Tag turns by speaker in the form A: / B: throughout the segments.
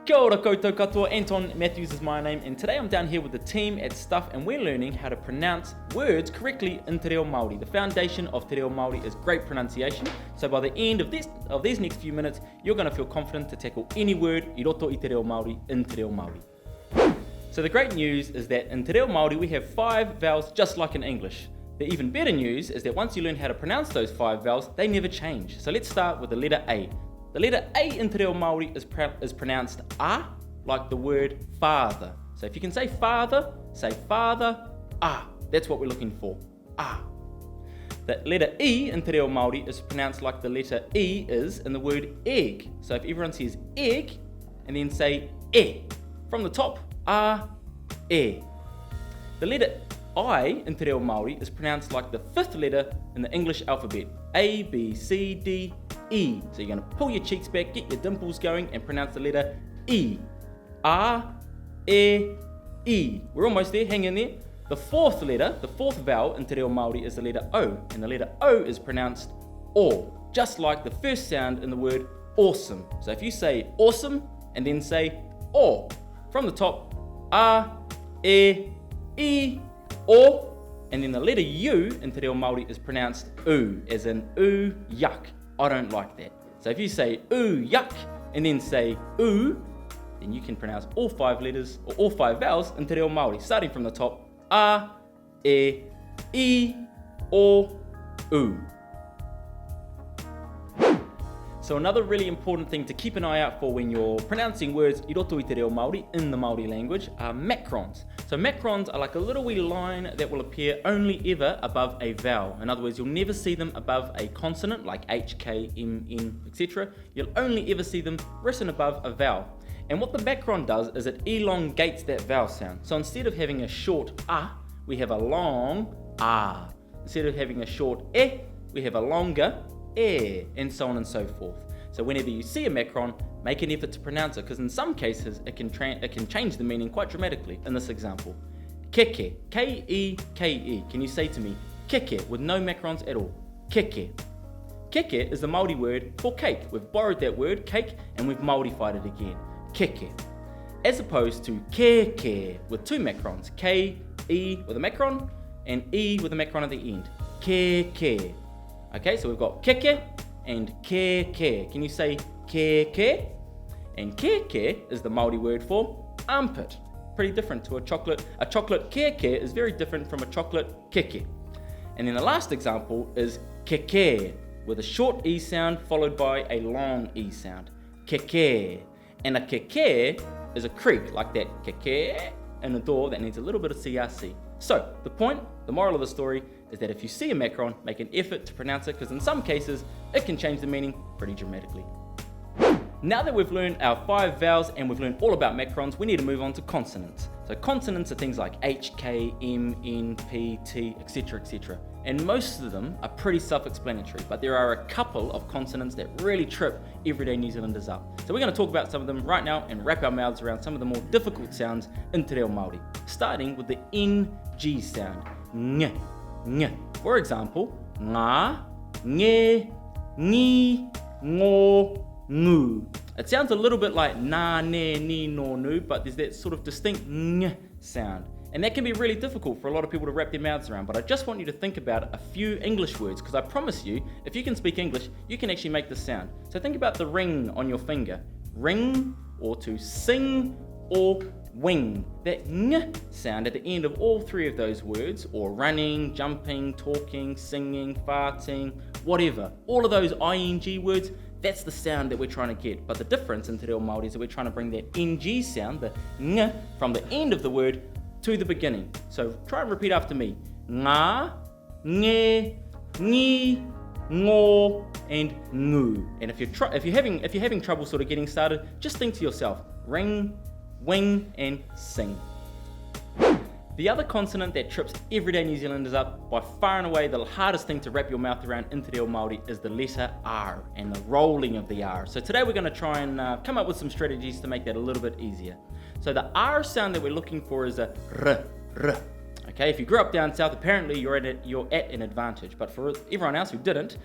A: Kia ora koutou katoa, Anton Matthews is my name, and today I'm down here with the team at Stuff and we're learning how to pronounce words correctly in Te Reo Māori. The foundation of Te Reo Māori is great pronunciation, so by the end of these next few minutes, you're going to feel confident to tackle any word I roto I Te Reo Māori in Te Reo Māori. So the great news is that in Te Reo Māori we have 5 vowels just like in English. The even better news is that once you learn how to pronounce those 5 vowels, they never change. So let's start with the letter A. The letter A in Te Reo Māori is pronounced A, like the word father. So if you can say father, A. That's what we're looking for, A. The letter E in Te Reo Māori is pronounced like the letter E is in the word egg. So if everyone says egg, and then say E. From the top, A, E. The letter I in Te Reo Māori is pronounced like the 5th letter in the English alphabet. A, B, C, D, E. So you're going to pull your cheeks back, get your dimples going, and pronounce the letter E. A, E, E. We're almost there, hang in there. The 4th letter, the 4th vowel in Te Reo Māori is the letter O, and the letter O is pronounced O, just like the first sound in the word awesome. So if you say awesome, and then say O. From the top, A, E, O. And then the letter U in Te Reo Māori is pronounced U, as in ooh, yuck. I don't like that. So if you say ooh, yuck, and then say ooh, then you can pronounce all 5 letters, or all 5 vowels in Te Reo Māori, starting from the top, A, E, O, U. So another really important thing to keep an eye out for when you're pronouncing words I roto I Te Reo Māori in the Māori language are macrons. So macrons are like a little wee line that will appear only ever above a vowel. In other words, you'll never see them above a consonant like H, K, M, N, etc. You'll only ever see them written above a vowel. And what the macron does is it elongates that vowel sound. So instead of having a short A, we have a long A. Instead of having a short E, we have a longer E, and so on and so forth. So whenever you see a macron, make an effort to pronounce it, because in some cases it can change the meaning quite dramatically. In this example, keke, K-E-K-E. Can you say to me, keke, with no macrons at all? Keke. Keke is the Māori word for cake. We've borrowed that word, cake, and we've Māorified it again. Keke. As opposed to kēkē with 2 macrons, K-E with a macron, and E with a macron at the end. Kēkē. Okay, so we've got keke and kēkē. Can you say kēkē? And kēkē is the Māori word for armpit. Pretty different to a chocolate. A chocolate kēkē is very different from a chocolate keke. And then the last example is keke, with a short E sound followed by a long E sound. Keke. And a keke is a creak, like that keke in a door that needs a little bit of CRC. So, the moral of the story is that if you see a macron, make an effort to pronounce it, because in some cases, it can change the meaning pretty dramatically. Now that we've learned our 5 vowels and we've learned all about macrons, we need to move on to consonants. So consonants are things like H, K, M, N, P, T, etc, etc. And most of them are pretty self-explanatory, but there are a couple of consonants that really trip everyday New Zealanders up. So we're going to talk about some of them right now and wrap our mouths around some of the more difficult sounds in Te Reo Māori, starting with the NG sound, ng, ng. For example, ngā, nge, ngi, ngo, ngu. It sounds a little bit like nā, ne, ni, no, nu, but there's that sort of distinct ng sound. And that can be really difficult for a lot of people to wrap their mouths around, but I just want you to think about a few English words, because I promise you, if you can speak English, you can actually make this sound. So think about the ring on your finger. Ring, or to sing, or wing. That ng sound at the end of all 3 of those words, or running, jumping, talking, singing, farting, whatever. All of those ing words, that's the sound that we're trying to get. But the difference in Te Reo Māori is that we're trying to bring that ng sound, the ng, from the end of the word to the beginning. So try and repeat after me. Ngā, nge, ngi, ngo, and ngu. And if you're having trouble sort of getting started, just think to yourself, ring, wing, and sing. The other consonant that trips everyday New Zealanders up, by far and away the hardest thing to wrap your mouth around in Te Reo Māori, is the letter R and the rolling of the R. So today we're going to try and come up with some strategies to make that a little bit easier. So the R sound that we're looking for is a r, r. Okay, if you grew up down south, apparently you're at an advantage. But for everyone else who didn't,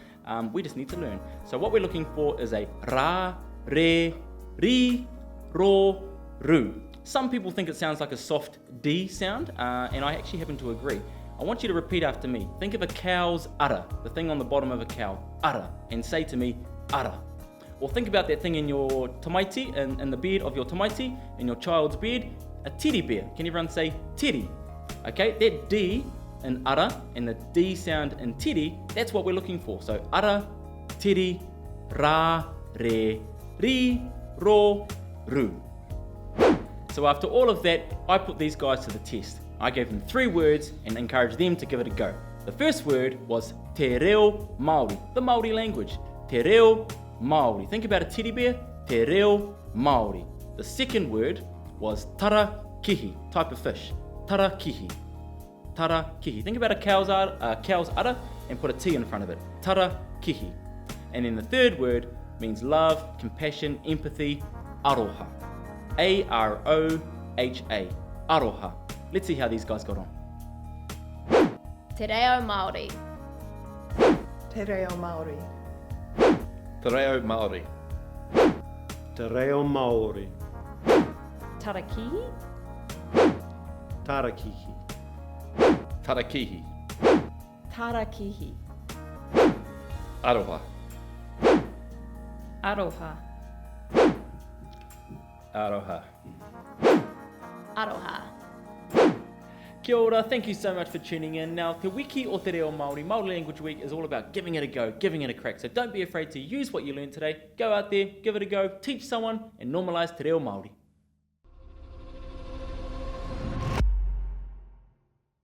A: we just need to learn. So what we're looking for is a ra, re, ri, ro, ru. Some people think it sounds like a soft D sound, and I actually happen to agree. I want you to repeat after me. Think of a cow's udder, the thing on the bottom of a cow, udder, and say to me, udder. Or think about that thing in your tamaiti, in the beard of your tamaiti, in your child's beard, a teddy bear. Can everyone say teddy? Okay, that D in udder and the D sound in teddy, that's what we're looking for. So udder, teddy, ra, re, ri, ro, ru. So after all of that, I put these guys to the test. I gave them 3 words and encouraged them to give it a go. The first word was te reo Māori, the Māori language. Te reo Māori. Think about a teddy bear, te reo Māori. The second word was tara kihi, type of fish. Tara kihi. Tara kihi. Think about a cow's udder and put a T in front of it. Tara kihi. And then the third word means love, compassion, empathy, aroha. A-R-O-H-A. Aroha. Let's see how these guys got on.
B: Te reo Māori.
C: Te reo Māori.
D: Te reo Māori.
E: Te reo Māori.
B: Tarakihi.
E: Tarakihi.
D: Tarakihi.
B: Tarakihi.
D: Aroha.
B: Aroha.
D: Aroha.
B: Aroha.
A: Kia ora, thank you so much for tuning in. Now, Te Wiki o Te Reo Māori, Māori Language Week is all about giving it a go, giving it a crack. So don't be afraid to use what you learned today. Go out there, give it a go, teach someone, and normalise Te Reo Māori.